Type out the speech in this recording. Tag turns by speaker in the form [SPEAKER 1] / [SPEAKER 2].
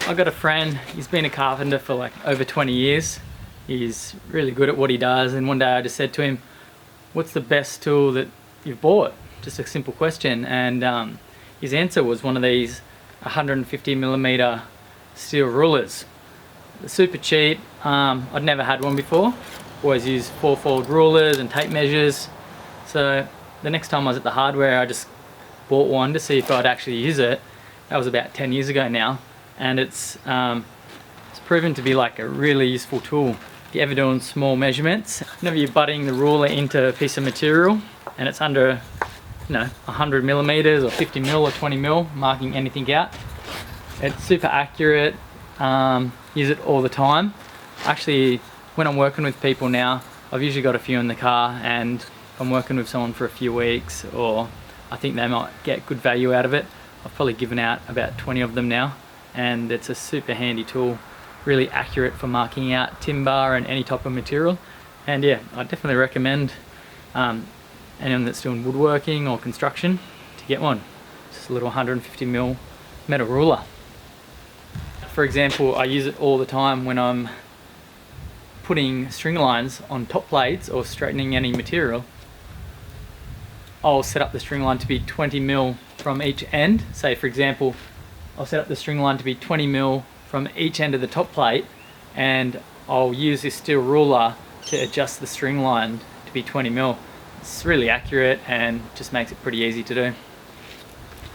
[SPEAKER 1] I've got a friend, he's been a carpenter for like over 20 years. He's really good at what he does, and one day I just said to him, what's the best tool that you've bought? Just a simple question, and his answer was one of these 150mm steel rulers. They're super cheap. I'd never had one before. Always use 4-fold rulers and tape measures. So the next time I was at the hardware, I just bought one to see if I'd actually use it. That was about 10 years ago now, and it's proven to be like a really useful tool. If you're ever doing small measurements, whenever you're butting the ruler into a piece of material and it's under 100mm or 50mm or 20mm, marking anything out, it's super accurate. Use it all the time. Actually, when I'm working with people now, I've usually got a few in the car, and if I'm working with someone for a few weeks or I think they might get good value out of it, I've probably given out about 20 of them now, and it's a super handy tool, really accurate for marking out timber and any type of material. And yeah, I definitely recommend anyone that's doing woodworking or construction to get one. Just a little 150mm metal ruler. For example, I use it all the time when I'm putting string lines on top plates or straightening any material. I'll set up the string line to be 20mm from each end. Say for example, I'll set up the string line to be 20mm from each end of the top plate, and I'll use this steel ruler to adjust the string line to be 20mm. It's really accurate and just makes it pretty easy to do.